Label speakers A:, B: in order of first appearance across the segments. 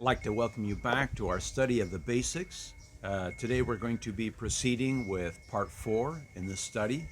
A: like to welcome you back to our study of the basics. Today we're going to be proceeding with part 4 in this study.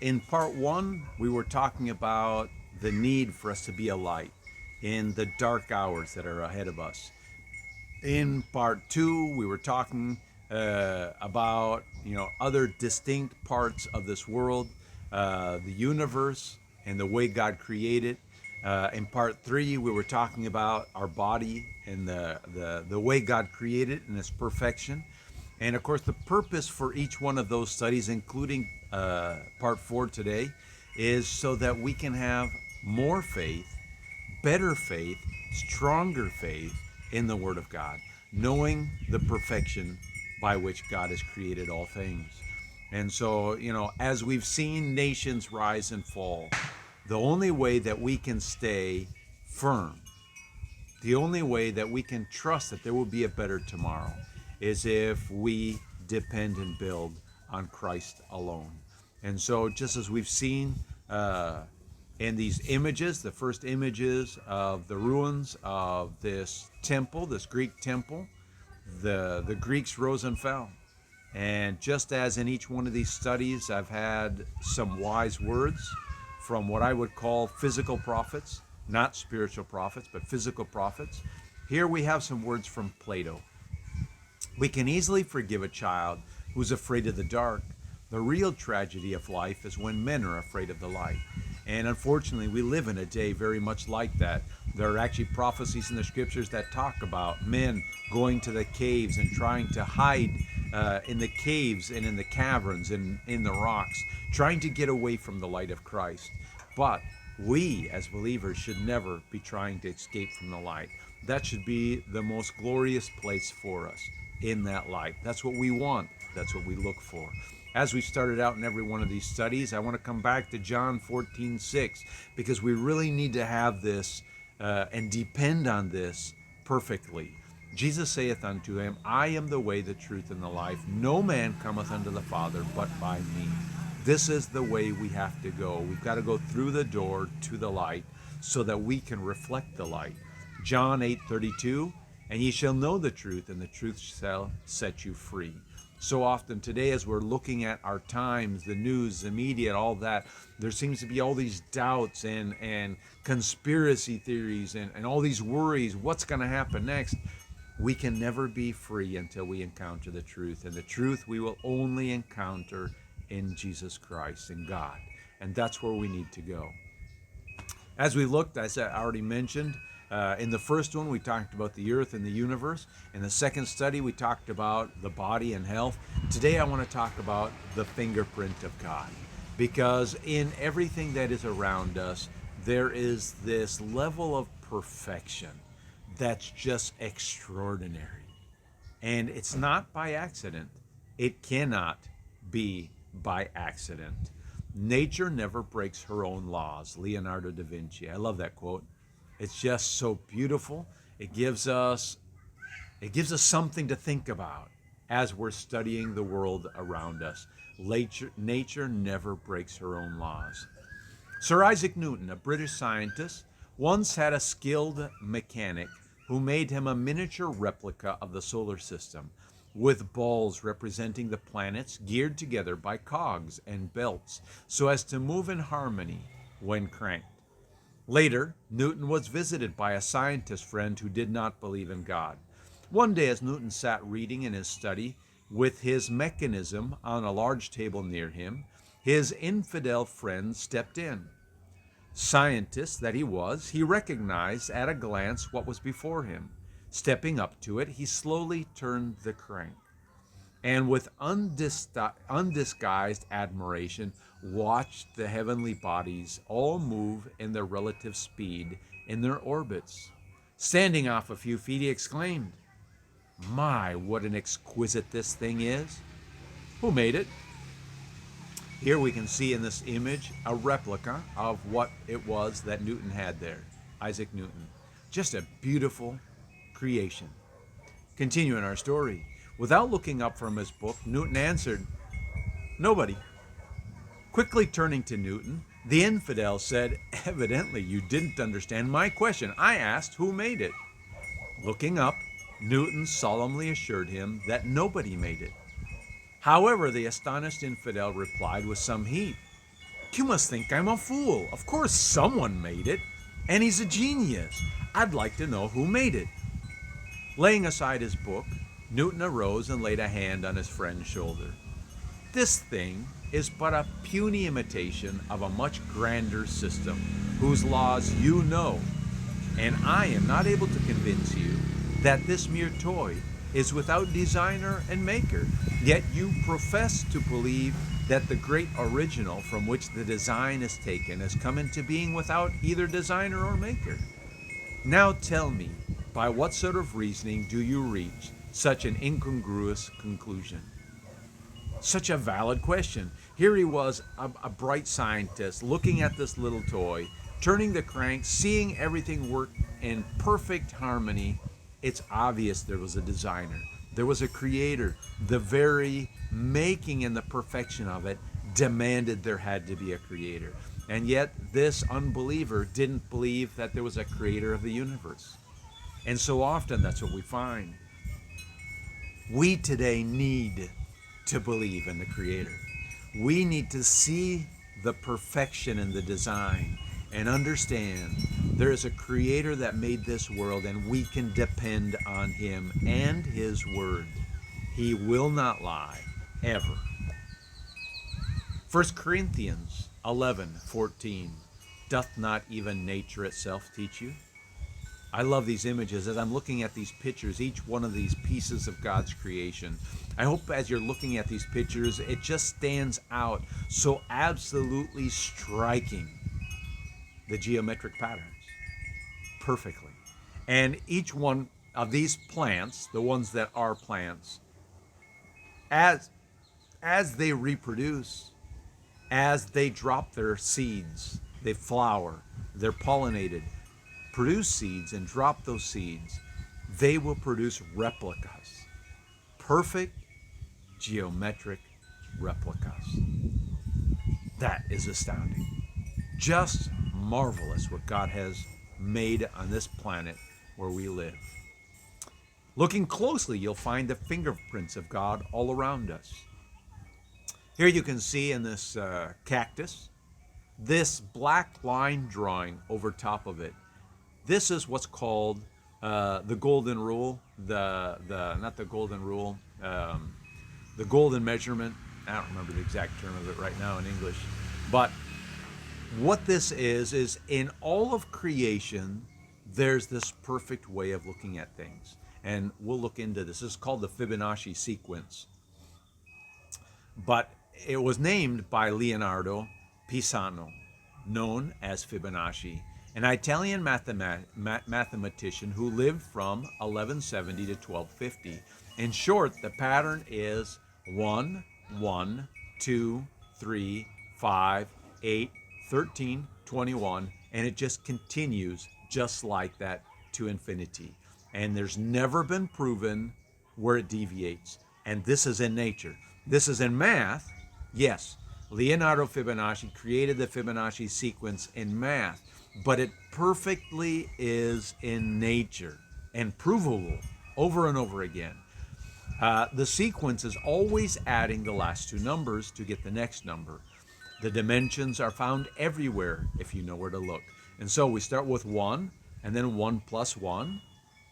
A: In part 1, we were talking about the need for us to be a light in the dark hours that are ahead of us. In part 2, we were talking about other distinct parts of this world, the universe, and the way God created. In part 3, we were talking about our body and the way God created and its perfection. And of course, the purpose for each one of those studies, including part 4 today, is so that we can have more faith, better faith, stronger faith in the Word of God, knowing the perfection by which God has created all things. And so, as we've seen nations rise and fall, the only way that we can stay firm, the only way that we can trust that there will be a better tomorrow, is if we depend and build on Christ alone. And so, just as we've seen in these images, the first images of the ruins of this temple, this Greek temple, the Greeks rose and fell. And just as in each one of these studies, I've had some wise words from what I would call physical prophets, not spiritual prophets, but physical prophets. Here we have some words from Plato. We can easily forgive a child who's afraid of the dark. The real tragedy of life is when men are afraid of the light. And unfortunately, we live in a day very much like that. There are actually prophecies in the scriptures that talk about men going to the caves and trying to hide in the caves and in the caverns and in the rocks, trying to get away from the light of Christ. But we, as believers, should never be trying to escape from the light. That should be the most glorious place for us, in that light. That's what we want. That's what we look for. As we started out in every one of these studies, I want to come back to John 14:6, because we really need to have this and depend on this perfectly. Jesus saith unto him, I am the way, the truth, and the life. No man cometh unto the Father but by me. This is the way we have to go. We've got to go through the door to the light so that we can reflect the light. John 8:32, and ye shall know the truth, and the truth shall set you free. So often today, as we're looking at our times, the news, the media, all that, there seems to be all these doubts and conspiracy theories and all these worries. What's going to happen next? We can never be free until we encounter the truth. And the truth we will only encounter in Jesus Christ, in God. And that's where we need to go. As we looked, as I already mentioned, in the first one, we talked about the earth and the universe. In the second study, we talked about the body and health. Today, I want to talk about the fingerprint of God. Because in everything that is around us, there is this level of perfection that's just extraordinary. And it's not by accident. It cannot be by accident. Nature never breaks her own laws. Leonardo da Vinci. I love that quote. It's just so beautiful. It gives us something to think about as we're studying the world around us. Nature never breaks her own laws. Sir Isaac Newton, a British scientist, once had a skilled mechanic who made him a miniature replica of the solar system, with balls representing the planets geared together by cogs and belts so as to move in harmony when cranked. Later, Newton was visited by a scientist friend who did not believe in God. One day, as Newton sat reading in his study with his mechanism on a large table near him, his infidel friend stepped in. Scientist that he was, he recognized at a glance what was before him. Stepping up to it, he slowly turned the crank, and with undisguised admiration watched the heavenly bodies all move in their relative speed in their orbits. Standing off a few feet, he exclaimed, My, what an exquisite this thing is! Who made it? Here we can see in this image a replica of what it was that Newton had there, Isaac Newton. Just a beautiful creation. Continuing our story. Without looking up from his book, Newton answered, Nobody. Quickly turning to Newton, the infidel said, Evidently you didn't understand my question. I asked who made it. Looking up, Newton solemnly assured him that nobody made it. However, the astonished infidel replied with some heat, "You must think I'm a fool. Of course someone made it, and he's a genius. I'd like to know who made it." Laying aside his book, Newton arose and laid a hand on his friend's shoulder. "This thing is but a puny imitation of a much grander system, whose laws you know, and I am not able to convince you that this mere toy is without designer and maker. Yet you profess to believe that the great original from which the design is taken has come into being without either designer or maker. Now tell me, by what sort of reasoning do you reach such an incongruous conclusion?" Such a valid question. Here he was, a bright scientist, looking at this little toy, turning the crank, seeing everything work in perfect harmony. It's obvious there was a designer. There was a creator. The very making and the perfection of it demanded there had to be a creator. And yet this unbeliever didn't believe that there was a creator of the universe. And so often that's what we find. We today need to believe in the Creator. We need to see the perfection in the design and understand there is a Creator that made this world, and we can depend on Him and His Word. He will not lie, ever. 1 Corinthians 11:14. Doth not even nature itself teach you? I love these images. As I'm looking at these pictures, each one of these pieces of God's creation, I hope as you're looking at these pictures, it just stands out so absolutely striking. The geometric patterns, perfectly. And each one of these plants, the ones that are plants, as they reproduce, as they drop their seeds, they flower, they're pollinated, produce seeds and drop those seeds, they will produce replicas. Perfect geometric replicas. That is astounding. Just marvelous what God has made on this planet where we live. Looking closely, you'll find the fingerprints of God all around us. Here you can see in this cactus, this black line drawing over top of it. This is what's called the golden rule, not the golden rule, the golden measurement. I don't remember the exact term of it right now in English. But what this is in all of creation, there's this perfect way of looking at things. And we'll look into this. This is called the Fibonacci Sequence. But it was named by Leonardo Pisano, known as Fibonacci, an Italian mathematician who lived from 1170 to 1250. In short, the pattern is 1, 1, 2, 3, 5, 8, 13, 21, and it just continues just like that to infinity. And there's never been proven where it deviates. And this is in nature. This is in math. Yes, Leonardo Fibonacci created the Fibonacci sequence in math, but it perfectly is in nature and provable over and over again. The sequence is always adding the last two numbers to get the next number. The dimensions are found everywhere if you know where to look. And so we start with 1, and then 1 plus 1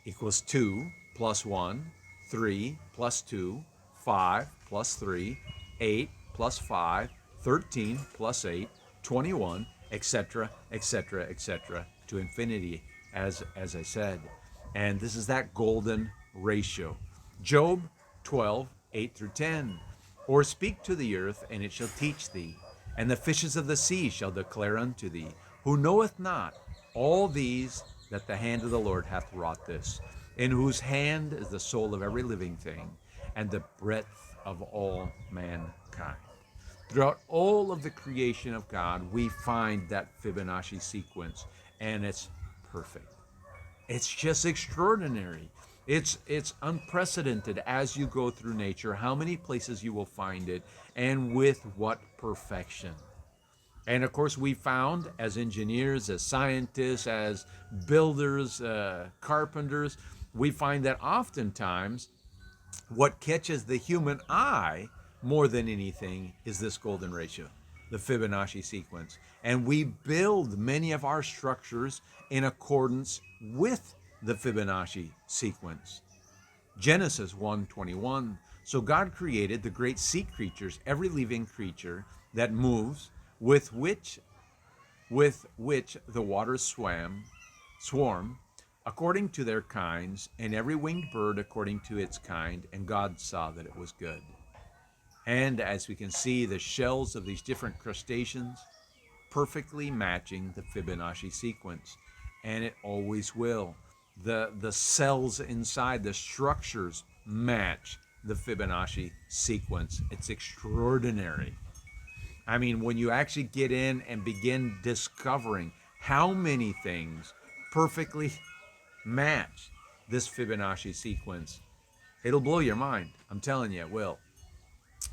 A: equals 2 plus 1, 3 plus 2, 5 plus 3, 8 plus 5, 13 plus 8, 21, etc., etc., etc., to infinity, as I said. And this is that golden ratio. Job 12, 8 through 10. Or speak to the earth, and it shall teach thee, and the fishes of the sea shall declare unto thee, who knoweth not all these that the hand of the Lord hath wrought this, in whose hand is the soul of every living thing, and the breadth of all mankind. Throughout all of the creation of God, we find that Fibonacci sequence, and it's perfect. It's just extraordinary. It's unprecedented as you go through nature, how many places you will find it, and with what perfection. And of course, we found as engineers, as scientists, as builders, carpenters, we find that oftentimes what catches the human eye more than anything is this golden ratio, the Fibonacci sequence. And we build many of our structures in accordance with the Fibonacci sequence. Genesis 1:21. So God created the great sea creatures, every living creature that moves, with which the waters swarm, according to their kinds, and every winged bird according to its kind, and God saw that it was good. And as we can see, the shells of these different crustaceans perfectly matching the Fibonacci sequence, and it always will. The cells inside, the structures match the Fibonacci sequence. It's extraordinary. I mean, when you actually get in and begin discovering how many things perfectly match this Fibonacci sequence, it'll blow your mind. I'm telling you, it will.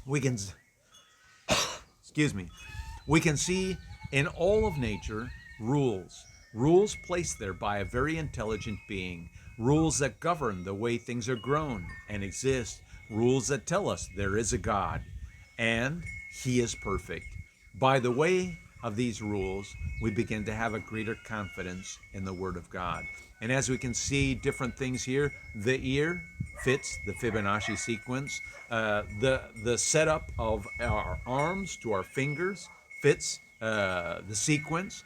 A: We can, excuse me, we can see in all of nature rules placed there by a very intelligent being, rules that govern the way things are grown and exist, rules that tell us there is a God and He is perfect. By the way of these rules, we begin to have a greater confidence in the Word of God. And as we can see different things here, the ear fits the Fibonacci sequence. The setup of our arms to our fingers fits the sequence.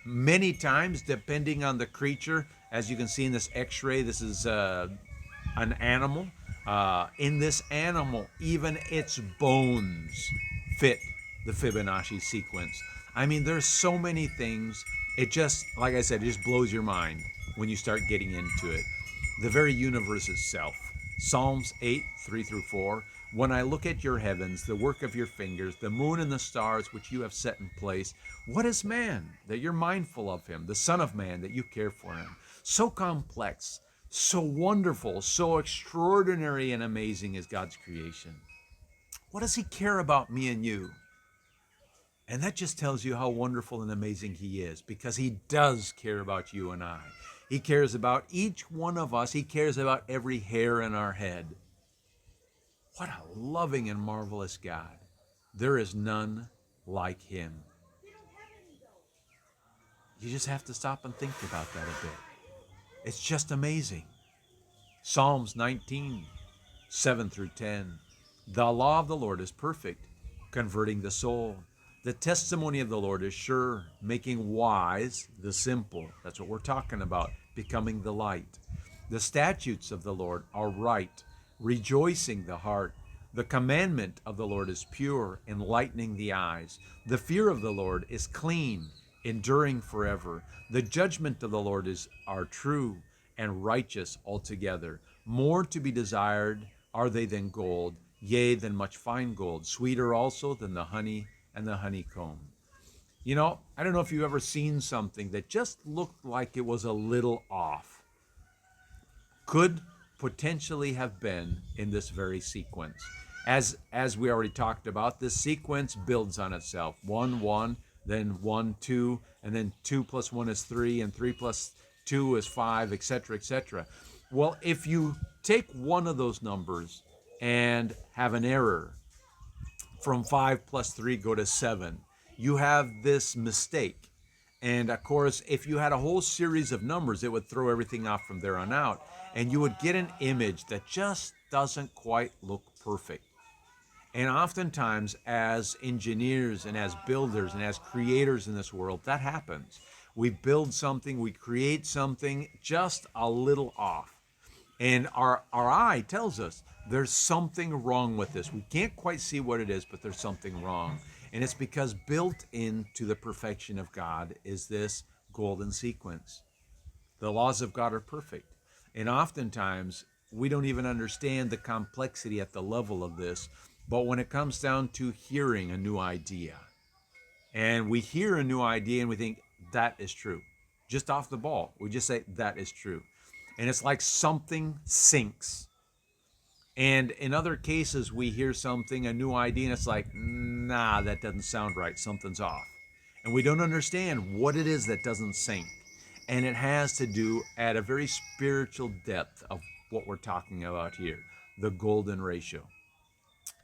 A: Many times, depending on the creature, as you can see in this X-ray, this is an animal. In this animal, even its bones fit the Fibonacci sequence. I mean, there's so many things. It just, like I said, it just blows your mind when you start getting into it. The very universe itself. Psalms 8:3-4. When I look at your heavens, the work of your fingers, the moon and the stars which you have set in place, what is man that you're mindful of him, the Son of Man that you care for him? So complex, so wonderful, so extraordinary and amazing is God's creation. What does he care about me and you? And that just tells you how wonderful and amazing he is, because he does care about you and I. He cares about each one of us. He cares about every hair in our head. What a loving and marvelous God. There is none like him. You just have to stop and think about that a bit. It's just amazing. Psalms 19:7-10. The law of the Lord is perfect, converting the soul. The testimony of the Lord is sure, making wise the simple. That's what we're talking about, becoming the light. The statutes of the Lord are right, rejoicing the heart. The commandment of the Lord is pure, enlightening the eyes. The fear of the Lord is clean, enduring forever. The judgment of the Lord are true and righteous altogether. More to be desired are they than gold, yea, than much fine gold, sweeter also than the honey and the honeycomb. You know, I don't know if you've ever seen something that just looked like it was a little off. Could potentially have been in this very sequence. As we already talked about, this sequence builds on itself. 1, 1, then 1, 2, and then 2 plus 1 is 3, and 3 plus 2 is 5, etc., etc. Well, if you take one of those numbers and have an error, from 5 plus 3 go to 7, you have this mistake. And of course, if you had a whole series of numbers, it would throw everything off from there on out. And you would get an image that just doesn't quite look perfect. And oftentimes, as engineers and as builders and as creators in this world, that happens. We build something, we create something just a little off. And our eye tells us there's something wrong with this. We can't quite see what it is, but there's something wrong. And it's because built into the perfection of God is this golden sequence. The laws of God are perfect. And oftentimes, we don't even understand the complexity at the level of this. But when it comes down to hearing a new idea, and we hear a new idea and we think, that is true. Just off the ball, we just say, that is true. And it's like something sinks. And in other cases, we hear something, a new idea, and it's like, nah, that doesn't sound right. Something's off. And we don't understand what it is that doesn't sink. And it has to do at a very spiritual depth of what we're talking about here, the golden ratio.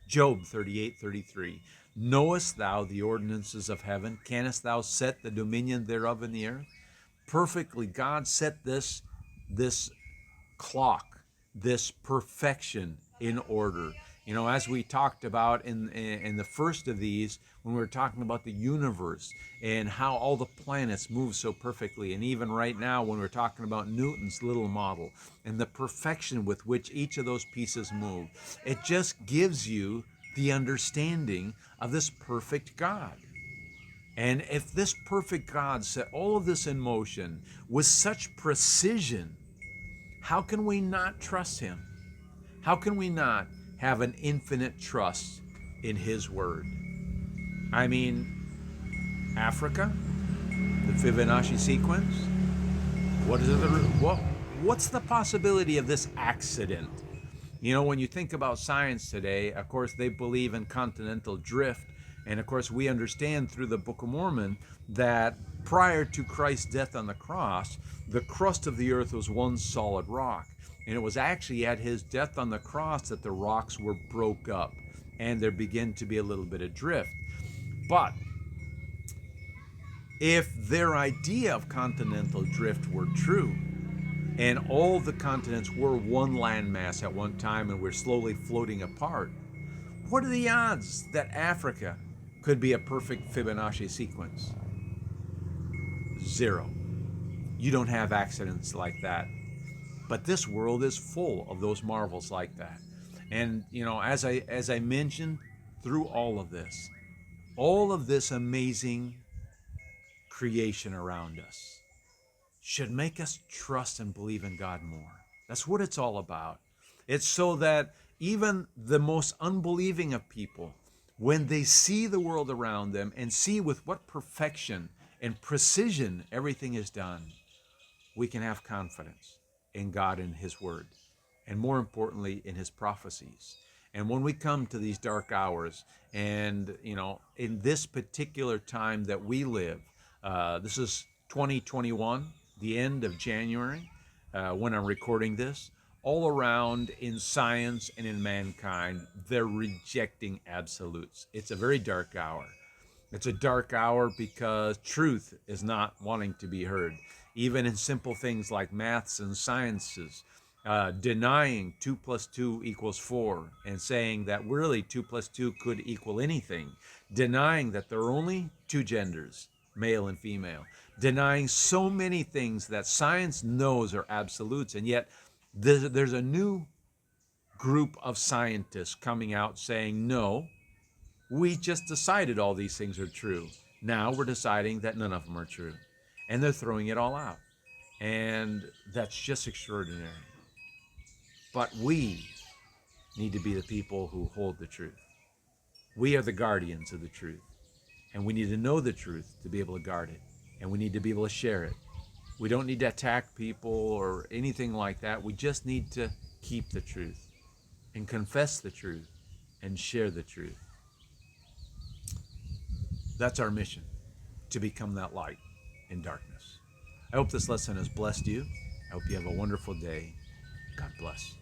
A: Job 38:33. Knowest thou the ordinances of heaven? Canst thou set the dominion thereof in the earth? Perfectly, God set this clock, this perfection in order. You know, as we talked about in the first of these, when we were talking about the universe and how all the planets move so perfectly, and even right now when we're talking about Newton's little model and the perfection with which each of those pieces move, it just gives you the understanding of this perfect God. And if this perfect God set all of this in motion with such precision, how can we not trust him? How can we not have an infinite trust in his word? I mean, Africa, the Fibonacci sequence, what's the possibility of this accident? You know, when you think about science today, of course, they believe in continental drift. And of course, we understand through the Book of Mormon that prior to Christ's death on the cross, the crust of the earth was one solid rock. And it was actually at his death on the cross that the rocks were broke up and there began to be a little bit of drift. But if their idea of continental drift were true, and all the continents were one landmass at one time and we're slowly floating apart, what are the odds that Africa could be a perfect Fibonacci sequence? Zero. You don't have accidents like that. But this world is full of those marvels like that. And you know, as I mentioned, through all of this amazing creation around us should make us trust and believe in God more. That's what it's all about. It's so that even the most unbelieving of people, when they see the world around them and see with what perfection and precision everything is done, we can have confidence in God and his word, and more importantly, in his prophecies. And when we come to these dark hours, and you know, in this particular time that we live, this is 2021, the end of January, when I'm recording this. All around in science and in mankind, they're rejecting absolutes. It's a very dark hour. It's a dark hour because truth is not wanting to be heard. Even in simple things like maths and sciences, denying 2 plus 2 equals 4 and saying that really 2 plus 2 could equal anything, denying that there are only two genders, male and female, denying so many things that science knows are absolutes, and yet there's a new group of scientists coming out saying, no, we just decided all these things are true. Now we're deciding that none of them are true. And they're throwing it all out. And that's just extraordinary. But we need to be the people who hold the truth. We are the guardians of the truth. And we need to know the truth to be able to guard it. And we need to be able to share it. We don't need to attack people or anything like that. We just need to keep the truth and confess the truth and share the truth. That's our mission, to become that light in darkness. I hope this lesson has blessed you. I hope you have a wonderful day. God bless.